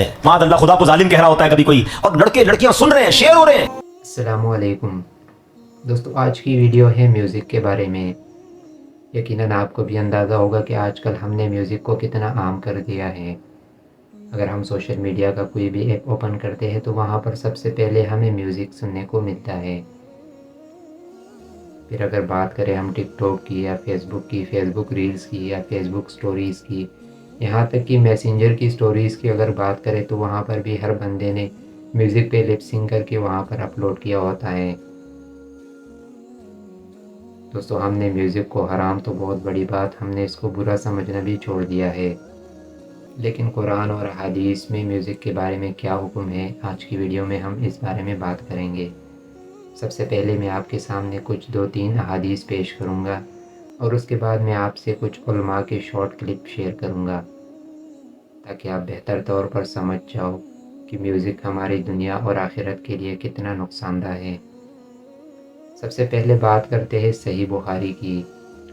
معاذ اللہ خدا کو ظالم کہہ رہا ہوتا ہے کبھی کوئی، اور لڑکے لڑکیاں سن رہے ہیں، شیئر ہو رہے ہیں۔ السلام علیکم دوستو، آج کی ویڈیو ہے میوزک کے بارے میں۔ یقیناً آپ کو بھی اندازہ ہوگا کہ آج کل ہم نے میوزک کو کتنا عام کر دیا ہے۔ اگر ہم سوشل میڈیا کا کوئی بھی ایپ اوپن کرتے ہیں تو وہاں پر سب سے پہلے ہمیں میوزک سننے کو ملتا ہے۔ پھر اگر بات کریں ہم ٹک ٹاک کی یا فیس بک ریلز کی یا فیس بک سٹوریز کی، یہاں تک کہ میسنجر کی سٹوریز کی اگر بات کریں تو وہاں پر بھی ہر بندے نے میوزک پہ لپ سنگ کر کے وہاں پر اپلوڈ کیا ہوتا ہے۔ دوستو، ہم نے میوزک کو حرام تو بہت بڑی بات، ہم نے اس کو برا سمجھنا بھی چھوڑ دیا ہے، لیکن قرآن اور حدیث میں میوزک کے بارے میں کیا حکم ہے، آج کی ویڈیو میں ہم اس بارے میں بات کریں گے۔ سب سے پہلے میں آپ کے سامنے کچھ 2-3 احادیث پیش کروں گا، اور اس کے بعد میں آپ سے کچھ علماء کے شارٹ کلپ شیئر کروں گا، تاکہ آپ بہتر طور پر سمجھ جاؤ کہ میوزک ہماری دنیا اور آخرت کے لیے کتنا نقصان دہ ہے۔ سب سے پہلے بات کرتے ہیں صحیح بخاری کی۔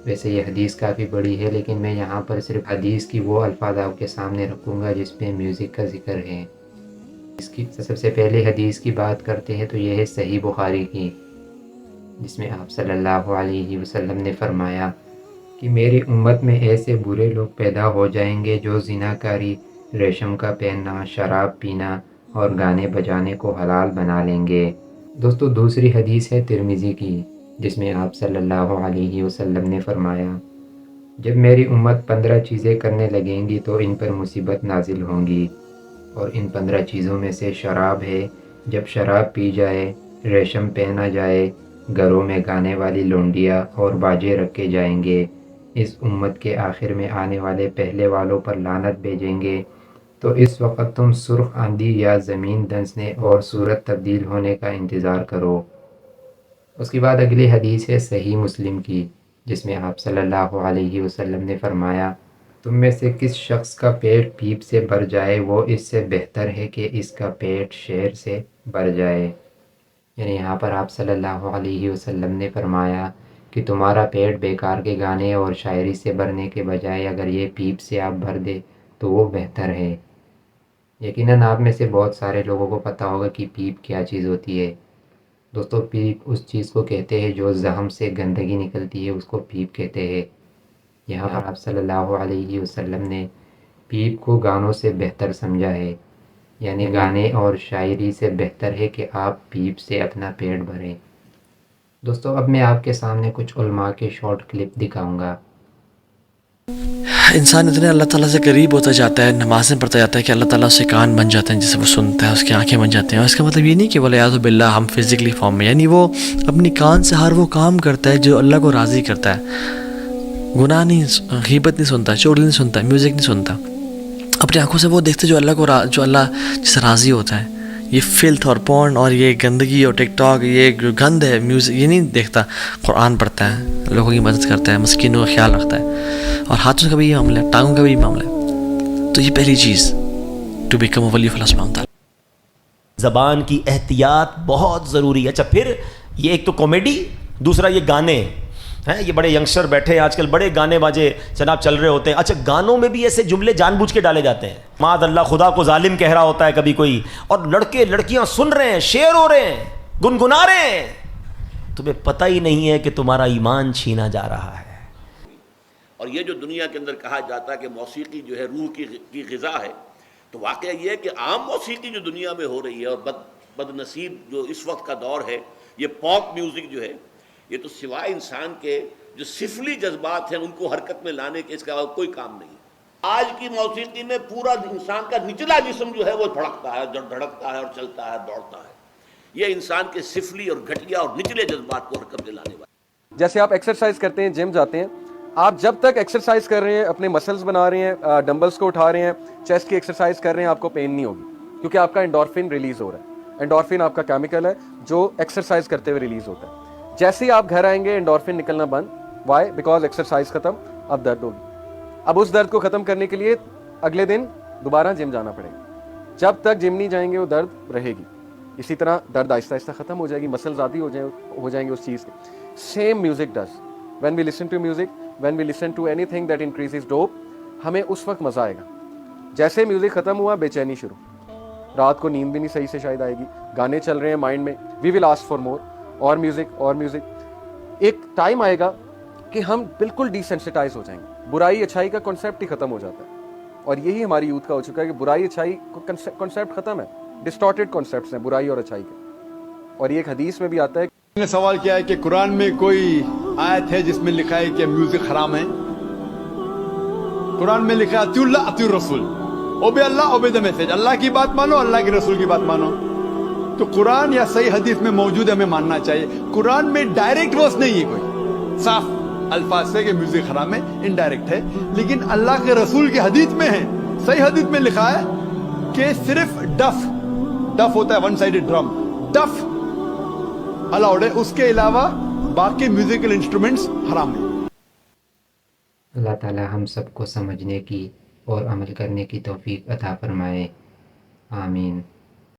ویسے یہ حدیث کافی بڑی ہے، لیکن میں یہاں پر صرف حدیث کی وہ الفاظ آپ کے سامنے رکھوں گا جس میں میوزک کا ذکر ہے۔ اس کی سب سے پہلے حدیث کی بات کرتے ہیں تو یہ ہے صحیح بخاری کی، جس میں آپ صلی اللہ علیہ وسلم نے فرمایا کہ میری امت میں ایسے برے لوگ پیدا ہو جائیں گے جو زنا کاری، ریشم کا پہننا، شراب پینا اور گانے بجانے کو حلال بنا لیں گے۔ دوستو، دوسری حدیث ہے ترمذی کی، جس میں آپ صلی اللہ علیہ وسلم نے فرمایا جب میری امت 15 چیزیں کرنے لگیں گی تو ان پر مصیبت نازل ہوں گی، اور ان 15 چیزوں میں سے شراب ہے۔ جب شراب پی جائے، ریشم پہنا جائے، گھروں میں گانے والی لونڈیاں اور باجے رکھے جائیں گے، اس امت کے آخر میں آنے والے پہلے والوں پر لعنت بھیجیں گے، تو اس وقت تم سرخ آندھی یا زمین دھنسنے اور صورت تبدیل ہونے کا انتظار کرو۔ اس کے بعد اگلی حدیث ہے صحیح مسلم کی، جس میں آپ صلی اللہ علیہ وسلم نے فرمایا تم میں سے کس شخص کا پیٹ پیپ سے بھر جائے وہ اس سے بہتر ہے کہ اس کا پیٹ شیر سے بھر جائے۔ یعنی یہاں پر آپ صلی اللہ علیہ وسلم نے فرمایا کہ تمہارا پیٹ بیکار کے گانے اور شاعری سے بھرنے کے بجائے اگر یہ پیپ سے آپ بھر دے تو وہ بہتر ہے۔ یقیناً آپ میں سے بہت سارے لوگوں کو پتہ ہوگا کہ پیپ کیا چیز ہوتی ہے۔ دوستو، پیپ اس چیز کو کہتے ہیں جو زخم سے گندگی نکلتی ہے، اس کو پیپ کہتے ہیں۔ یہاں پر آپ صلی اللہ علیہ وسلم نے پیپ کو گانوں سے بہتر سمجھا ہے، یعنی گانے اور شاعری سے بہتر ہے کہ آپ پیپ سے اپنا پیٹ بھریں۔ دوستو، اب میں آپ کے سامنے کچھ علماء کے شارٹ کلپ دکھاؤں گا۔ انسان اتنے اللہ تعالیٰ سے قریب ہوتا جاتا ہے، نمازیں پڑھتا جاتا ہے کہ اللہ تعالیٰ اس کے کان بن جاتے ہیں، جسے وہ سنتا ہے، اس کی آنکھیں بن جاتی ہیں۔ اور اس کا مطلب یہ نہیں کہ ولیعذ باللہ ہم فزیکلی فارم میں، یعنی وہ اپنی کان سے ہر وہ کام کرتا ہے جو اللہ کو راضی کرتا ہے۔ گناہ نہیں، غیبت نہیں سنتا، چغلی نہیں سنتا، میوزک نہیں سنتا، اپنی آنکھوں سے وہ دیکھتے جو اللہ جس سے راضی ہوتا ہے۔ یہ فلتھ اور پورن اور یہ گندگی اور ٹک ٹاک، یہ گند ہے، میوزک یہ نہیں دیکھتا۔ قرآن پڑھتا ہے، لوگوں کی مدد کرتا ہے، مسکینوں کا خیال رکھتا ہے، اور ہاتھوں کا بھی یہ معاملہ ہے، ٹانگوں کا بھی یہ معاملہ ہے۔ تو یہ پہلی چیز، ٹو بیکم اے ولی آف اللہ سبحانہ وتعالی۔ زبان کی احتیاط بہت ضروری ہے۔ اچھا، پھر یہ ایک تو کامیڈی، دوسرا یہ گانے ہیں۔ یہ بڑے ینگسٹر بیٹھے ہیں آج کل، بڑے گانے باجے جناب چل رہے ہوتے ہیں۔ اچھا، گانوں میں بھی ایسے جملے جان بوجھ کے ڈالے جاتے ہیں، معاذ اللہ خدا کو ظالم کہہ رہا ہوتا ہے کبھی کوئی، اور لڑکے لڑکیاں سن رہے ہیں، شیئر ہو رہے ہیں، گنگنا رہے ہیں۔ تمہیں پتہ ہی نہیں ہے کہ تمہارا ایمان چھینا جا رہا ہے۔ اور یہ جو دنیا کے اندر کہا جاتا ہے کہ موسیقی جو ہے روح کی غذا ہے، تو واقعہ یہ ہے کہ عام موسیقی جو دنیا میں ہو رہی ہے، اور بد نصیب جو اس وقت کا دور ہے، یہ پاپ میوزک جو ہے، یہ تو سوائے انسان کے جو سفلی جذبات ہیں ان کو حرکت میں لانے کے اس کا کوئی کام نہیں ہے۔ آج کی موسیقی میں پورا انسان کا نچلا جسم جو ہے وہ دھڑکتا ہے، دھڑکتا ہے اور چلتا ہے، دوڑتا ہے۔ یہ انسان کے سفلی اور گھٹیا اور نچلے جذبات کو حرکت میں لانے والا۔ جیسے آپ ایکسرسائز کرتے ہیں، جم جاتے ہیں، آپ جب تک ایکسرسائز کر رہے ہیں، اپنے مسلز بنا رہے ہیں، ڈمبلز کو اٹھا رہے ہیں، چیسٹ کی ایکسرسائز کر رہے ہیں، آپ کو پین نہیں ہوگی، کیونکہ آپ کا انڈورفن ریلیز ہو رہا ہے۔ انڈورفن آپ کا کیمیکل ہے جو ایکسرسائز کرتے ہوئے ریلیز ہوتا ہے۔ جیسے ہی آپ گھر آئیں گے انڈورفن نکلنا بند، وائی؟ بیکاز ایکسرسائز ختم، اب درد ہوگی۔ اب اس درد کو ختم کرنے کے لیے اگلے دن دوبارہ جم جانا پڑے گا۔ جب تک جم نہیں جائیں گے وہ درد رہے گی۔ اسی طرح درد آہستہ آہستہ ختم ہو جائے گی، مسلز عادی ہو جائیں گے اس چیز کے۔ Same music does, when we listen to music, when we listen to anything that increases dope, ہمیں اس وقت مزہ آئے گا۔ جیسے میوزک ختم ہوا، بے چینی شروع، رات کو نیند بھی نہیں صحیح سے شاید آئے گی, گانے چل رہے ہیں مائنڈ میں, وی ول آسک فار مور, اور میوزک اور میوزک. ایک ٹائم آئے گا کہ ہم بالکل ڈیسینسٹائز ہو جائیں گے, برائی اچھائی کا کنسیپٹ ہی ختم ہو جاتا ہے, اور یہی ہماری یوتھ کا ہو چکا ہے کہ برائی اچھائی کنسیپٹ ختم ہے, ڈسٹارٹیڈ کنسیپٹس ہیں برائی اور اچھائی کے. اور یہ ایک حدیث میں بھی آتا ہے. نے سوال کیا ہے کہ قرآن میں کوئی آیت ہے جس میں لکھا ہے کہ میوزک حرام ہے؟ قرآن میں لکھا ہے اطیعوا اللہ اطیعوا الرسول, اوبے اللہ اوبے دی میسج, اللہ کی بات مانو اللہ کے رسول کی بات مانو. تو قرآن یا صحیح حدیث میں موجود ہے, ہمیں ماننا چاہیے. قرآن میں ڈائریکٹ ورس نہیں ہے کوئی صاف الفاظ سے کہ میوزک حرام ہے, انڈائریکٹ ہے, لیکن اللہ کے رسول کی حدیث میں ہے, صحیح حدیث میں لکھا ہے کہ صرف ڈف ہوتا ہے ون سائیڈڈ ڈرم, ڈف الاؤڈ ہے, اس کے علاوہ باقی میوزیکل انسٹرومنٹس حرام ہیں. اللہ تعالی ہم سب کو سمجھنے کی اور عمل کرنے کی توفیق عطا فرمائے, آمین.